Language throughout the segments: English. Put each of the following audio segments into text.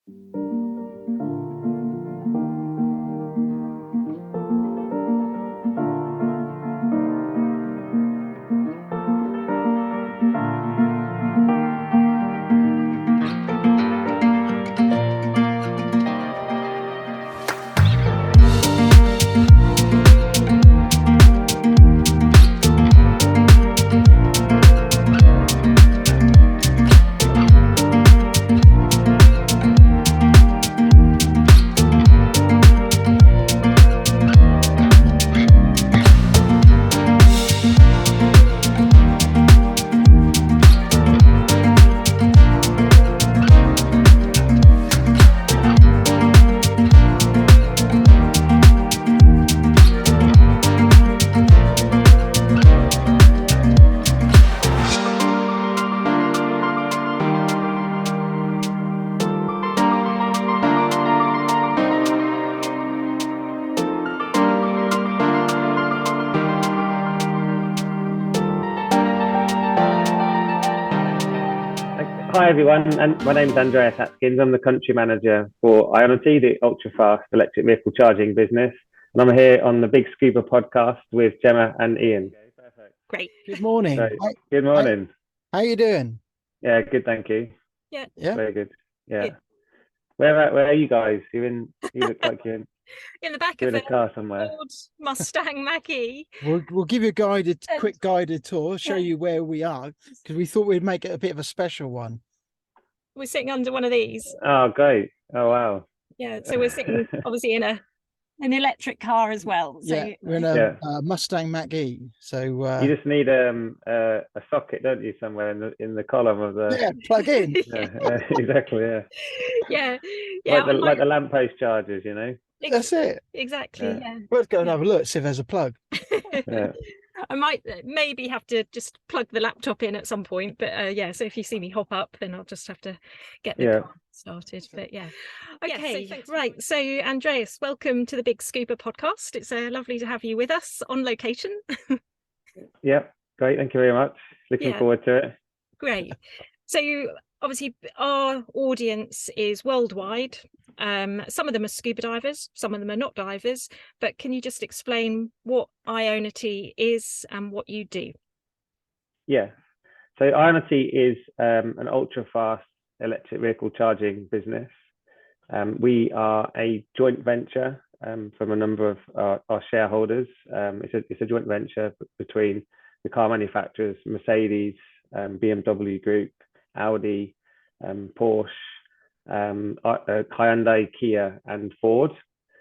Hi everyone, and my name's Andreas Atkins. I'm the country manager for Ionity, the ultra-fast electric vehicle charging business, and I'm here on the Big Scuba podcast with Gemma and Ian. Great. Good morning. So, good morning. How you doing? Yeah, good, thank you. Yeah. Very good. Yeah. Good. Where are you guys? You look like you're in the back in of a car somewhere. old Mustang Mach. We'll give you a quick guided tour, show you where we are, because we thought we'd make it a bit of a special one. We're sitting under one of these. Oh, great. Oh, wow. Yeah, so we're sitting obviously in an electric car as well. So Yeah, we're in a Mustang Mach-E. So you just need a socket, don't you, somewhere in the column of the plug in. Exactly. Yeah. Like the lamppost chargers, you know. That's it. Exactly. Yeah. Let's go and have a look, see if there's a plug. I might maybe have to just plug the laptop in at some point, but so if you see me hop up, then I'll just have to get the car started. But okay, right. So Andreas, welcome to the Big Scuba podcast. It's lovely to have you with us on location. Yeah, great. Thank you very much. Looking forward to it. Great. So obviously our audience is worldwide. Some of them are scuba divers, some of them are not divers, but can you just explain what Ionity is and what you do? Yeah, so Ionity is an ultra fast electric vehicle charging business. We are a joint venture from a number of our shareholders. It's a joint venture between the car manufacturers, Mercedes, BMW Group, Audi, Porsche, Hyundai, Kia, and Ford.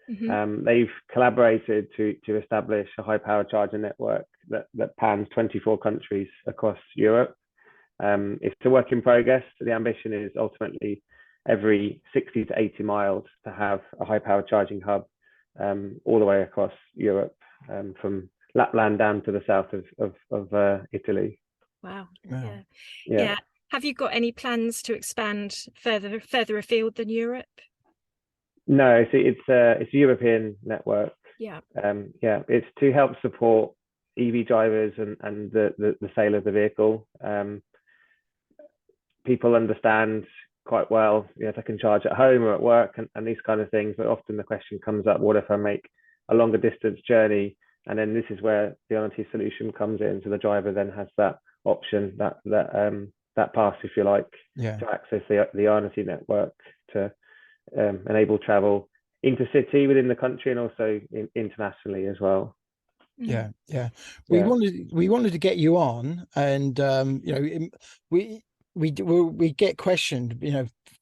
Mm-hmm. They've collaborated to establish a high power charger network that spans 24 countries across Europe. It's a work in progress. The ambition is ultimately every 60 to 80 miles to have a high power charging hub all the way across Europe, from Lapland down to the south of Italy. Wow. Yeah. Have you got any plans to expand further afield than Europe? No, it's a European network. Yeah. It's to help support EV drivers and the sale of the vehicle. People understand quite well, if I can charge at home or at work and these kind of things, but often the question comes up, what if I make a longer distance journey? And then this is where the Ionity solution comes in. So the driver then has that option, that pass, if you like, to access the Ionity network to enable travel intercity within the country and also internationally as well. Yeah. We wanted to get you on, and we get questioned,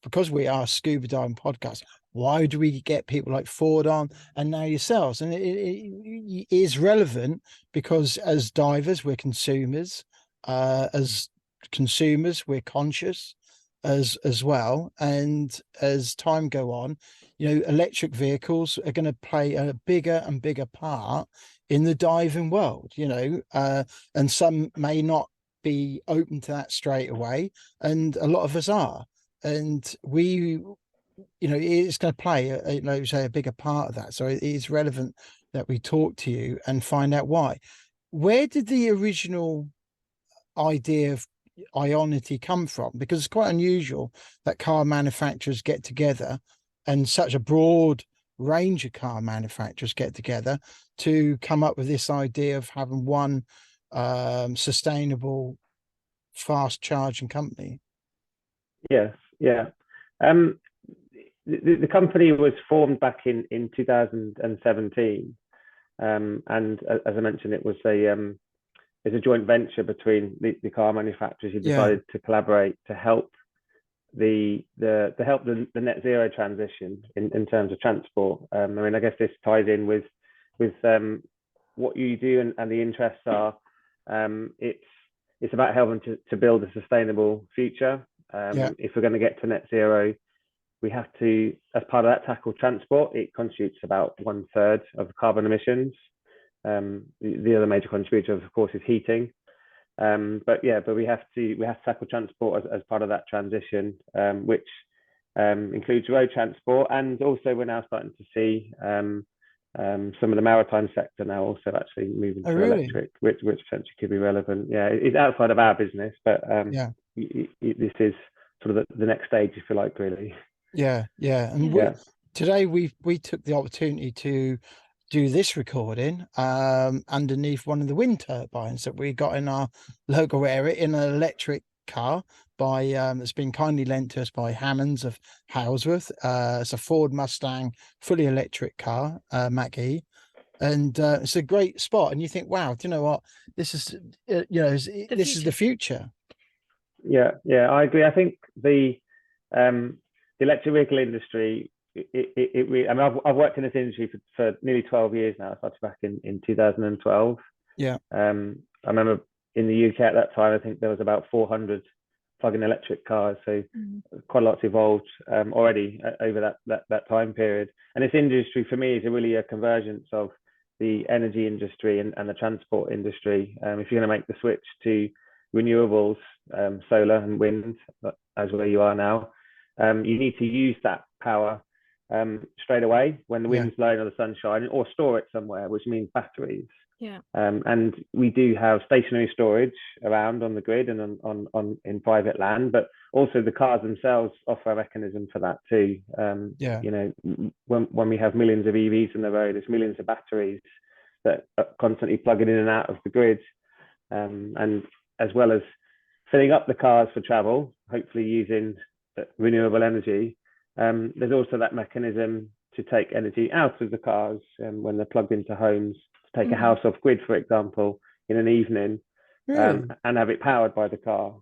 because we are a scuba diving podcast. Why do we get people like Ford on and now yourselves? And it is relevant because as divers, we're consumers. As consumers, we're conscious as well. And as time go on, electric vehicles are going to play a bigger and bigger part in the diving world, and some may not be open to that straight away. And a lot of us are. And it's going to play a bigger part of that. So it is relevant that we talk to you and find out why. Where did the original idea of Ionity come from? Because it's quite unusual that car manufacturers get together, and such a broad range of car manufacturers get together to come up with this idea of having one sustainable fast charging company. Yes, yeah. The company was formed back in 2017, and as I mentioned, it was it's a joint venture between the car manufacturers who decided to collaborate to help the net zero transition in terms of transport. I mean, I guess this ties in with what you do and the interests are. It's about helping to build a sustainable future. If we're going to get to net zero, we have to, as part of that, tackle transport. It contributes about 1/3 of carbon emissions. The other major contributor, of course, is heating. But we have to tackle transport as part of that transition, which includes road transport, and also we're now starting to see some of the maritime sector now also actually moving to electric, which potentially could be relevant. Yeah, it's outside of our business, but this is sort of the next stage, if you like, really. And today we took the opportunity to do this recording underneath one of the wind turbines that we got in our local area in an electric car by it's been kindly lent to us by Hammonds of Halesworth. It's a Ford Mustang fully electric car, Mach E, and it's a great spot. And you think, wow, do you know what, this is this is the future. Yeah, I agree. I think the electric vehicle industry, I mean, I've worked in this industry for nearly 12 years now. I started back in 2012. I remember in the UK at that time, I think there was about 400 plug-in electric cars. So quite a lot's evolved already over that time period. And this industry for me is really a convergence of the energy industry and the transport industry. If you're going to make the switch to renewables, solar and wind, as where you are now, you need to use that power straight away when the wind's blowing or the sun's shining, or store it somewhere, which means batteries. And we do have stationary storage around on the grid and on in private land, but also the cars themselves offer a mechanism for that too. You know, when we have millions of EVs on the road, there's millions of batteries that are constantly plugging in and out of the grid, and as well as filling up the cars for travel, hopefully using renewable energy. There's also that mechanism to take energy out of the cars when they're plugged into homes, to take a house off grid, for example, in an evening, and have it powered by the car.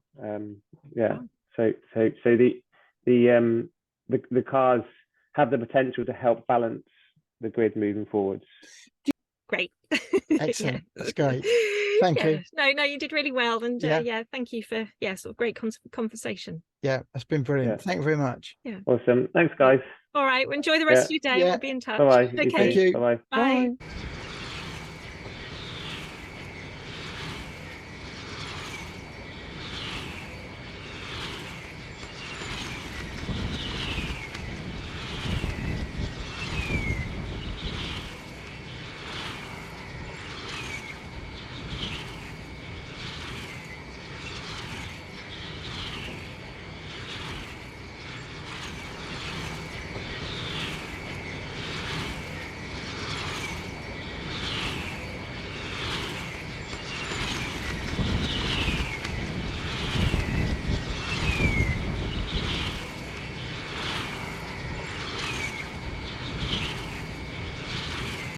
So the cars have the potential to help balance the grid moving forwards. Great. Excellent. That's great. Thank you. No, you did really well. And thank you for sort of great conversation. Yeah, that's been brilliant. Thank you very much. Awesome. Thanks, guys. All right. Well, enjoy the rest of your day. We'll be in touch. Bye-bye. Okay. Thank you. Bye-bye. Bye. Bye.